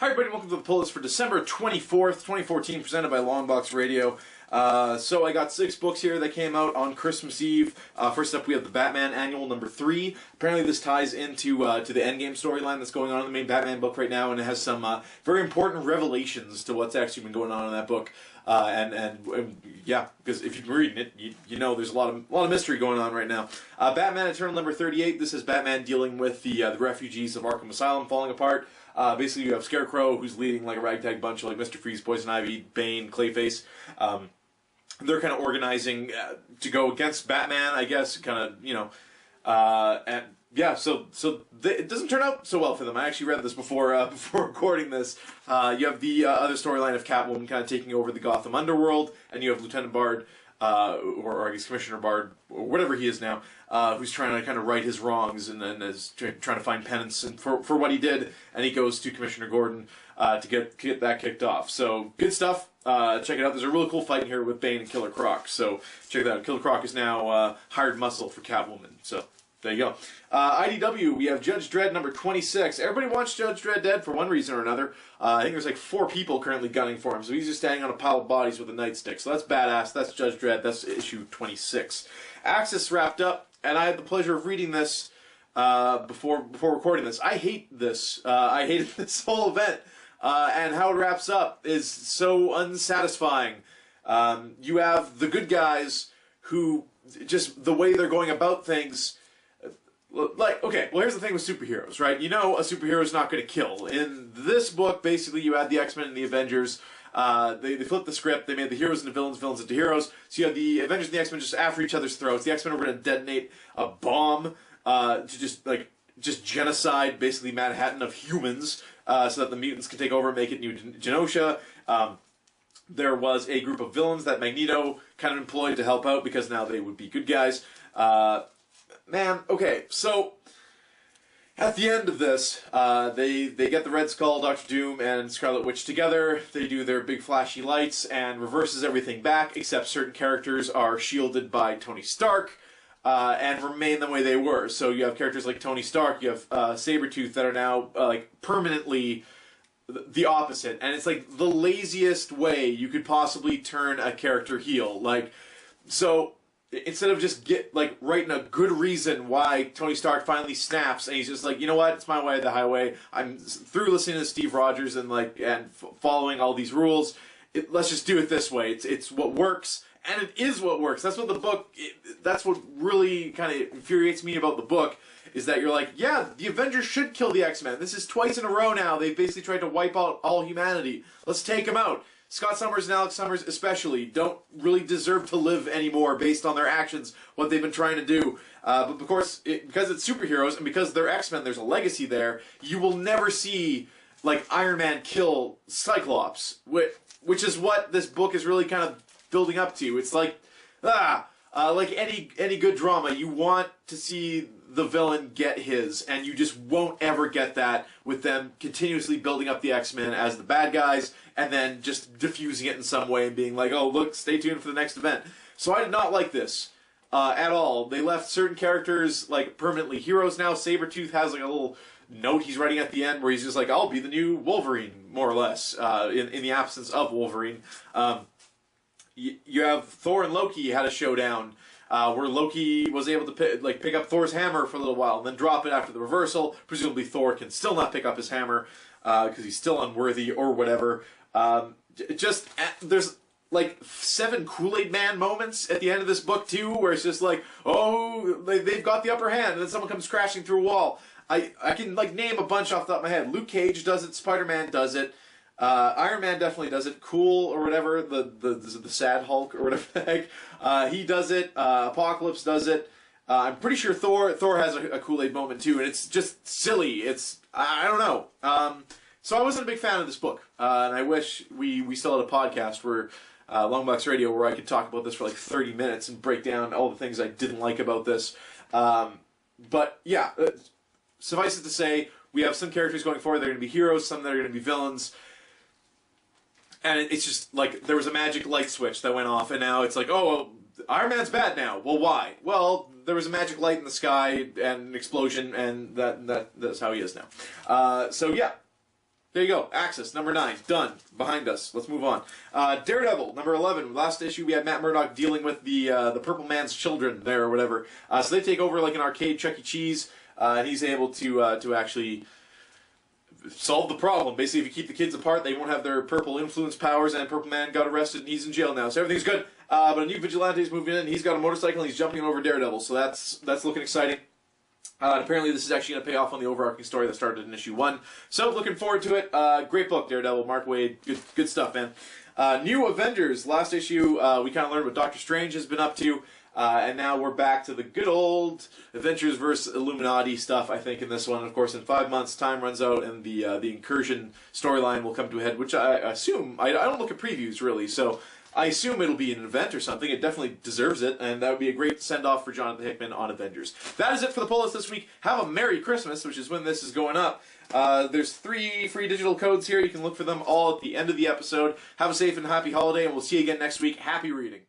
Hi everybody, welcome to the pull list for December 24th, 2014, presented by Longbox Radio. So I got 6 books here that came out on Christmas Eve. First up we have the Batman Annual number 3. Apparently this ties into to the Endgame storyline that's going on in the main Batman book right now, and it has some very important revelations to what's actually been going on in that book. And yeah, because if you've been reading it, you know there's a lot of mystery going on right now. Batman Eternal number 38. This is Batman dealing with the refugees of Arkham Asylum falling apart. Basically, you have Scarecrow, who's leading like a ragtag bunch of like Mr. Freeze, Poison Ivy, Bane, Clayface. They're kind of organizing to go against Batman, I guess. Kind of, you know, and yeah. So it doesn't turn out so well for them. I actually read this before recording this. You have the other storyline of Catwoman kind of taking over the Gotham underworld, and you have Lieutenant Bard, or I guess Commissioner Bard, or whatever he is now, who's trying to kind of right his wrongs and is trying to find penance for what he did, and he goes to Commissioner Gordon to get that kicked off. So good stuff. Check it out. There's a really cool fight in here with Bane and Killer Croc. So check that out. Killer Croc is now hired muscle for Catwoman. So there you go. IDW, we have Judge Dredd number 26. Everybody wants Judge Dredd dead for one reason or another. I think there's like 4 people currently gunning for him, so he's just standing on a pile of bodies with a nightstick. So that's badass. That's Judge Dredd. That's issue 26. Axis wrapped up, and I had the pleasure of reading this before recording this. I hate this. I hated this whole event, and how it wraps up is so unsatisfying. You have the good guys who, just the way they're going about things. Like, okay, well here's the thing with superheroes, right? You know a superhero is not going to kill. In this book, basically, you had the X-Men and the Avengers. They flipped the script. They made the heroes into villains, villains into heroes. So you have the Avengers and the X-Men just after each other's throats. The X-Men were going to detonate a bomb to just genocide, basically, Manhattan of humans, so that the mutants can take over and make it New Genosha. There was a group of villains that Magneto kind of employed to help out because now they would be good guys. Man, okay, so at the end of this, they get the Red Skull, Dr. Doom, and Scarlet Witch together. They do their big flashy lights and reverses everything back, except certain characters are shielded by Tony Stark and remain the way they were. So you have characters like Tony Stark, you have Sabretooth that are now like permanently the opposite, and it's like the laziest way you could possibly turn a character heel. Like, so instead of just writing a good reason why Tony Stark finally snaps, and he's just like, you know what, it's my way or the highway. I'm through listening to Steve Rogers and following all these rules. Let's just do it this way. It's what works, and it is what works. That's what the book. That's what really kind of infuriates me about the book, is that you're like, yeah, the Avengers should kill the X-Men. This is twice in a row now. They've basically tried to wipe out all humanity. Let's take them out. Scott Summers and Alex Summers especially don't really deserve to live anymore based on their actions, what they've been trying to do. But of course, because it's superheroes and because they're X-Men, there's a legacy there. You will never see like Iron Man kill Cyclops, which is what this book is really kind of building up to. It's like, like any good drama, you want to see the villain get his, and you just won't ever get that with them continuously building up the X-Men as the bad guys, and then just diffusing it in some way and being like, oh, look, stay tuned for the next event. So I did not like this at all. They left certain characters like permanently heroes now. Sabretooth has like a little note he's writing at the end where he's just like, I'll be the new Wolverine, more or less, in the absence of Wolverine. You have Thor and Loki had a showdown where Loki was able to pick up Thor's hammer for a little while and then drop it after the reversal. Presumably Thor can still not pick up his hammer because he's still unworthy or whatever. There's like 7 Kool-Aid Man moments at the end of this book too, where it's just like, oh, they've got the upper hand, and then someone comes crashing through a wall. I can like name a bunch off the top of my head. Luke Cage does it. Spider-Man does it. Iron Man definitely does it. Cool or whatever, the sad Hulk or whatever the heck, he does it. Apocalypse does it. I'm pretty sure Thor has a Kool-Aid moment too, and it's just silly. I don't know. So I wasn't a big fan of this book, and I wish we still had a podcast where Longbox Radio where I could talk about this for like 30 minutes and break down all the things I didn't like about this. But yeah, suffice it to say, we have some characters going forward. They're going to be heroes, some that are going to be villains. And it's just like there was a magic light switch that went off, and now it's like, oh, well, Iron Man's bad now. Well, why? Well, there was a magic light in the sky and an explosion, and that's how he is now. So yeah, There you go. Axis, number 9. Done. Behind us. Let's move on. Daredevil, number 11. Last issue, we had Matt Murdock dealing with the Purple Man's children there or whatever. So they take over like an arcade Chuck E. Cheese, and he's able to actually solve the problem. Basically, if you keep the kids apart, they won't have their purple influence powers, and Purple Man got arrested and he's in jail now. So everything's good. But a new vigilante's moving in. He's got a motorcycle and he's jumping over Daredevil. So that's looking exciting. And apparently this is actually going to pay off on the overarching story that started in issue 1. So looking forward to it. Great book, Daredevil. Mark Waid. Good stuff, man. New Avengers. Last issue, we kind of learned what Doctor Strange has been up to. And now we're back to the good old Avengers versus Illuminati stuff, I think, in this one. Of course, in 5 months, time runs out, and the Incursion storyline will come to a head, which I assume... I don't look at previews, really, so I assume it'll be an event or something. It definitely deserves it, and that would be a great send-off for Jonathan Hickman on Avengers. That is it for the pull list this week. Have a Merry Christmas, which is when this is going up. There's 3 free digital codes here. You can look for them all at the end of the episode. Have a safe and happy holiday, and we'll see you again next week. Happy reading.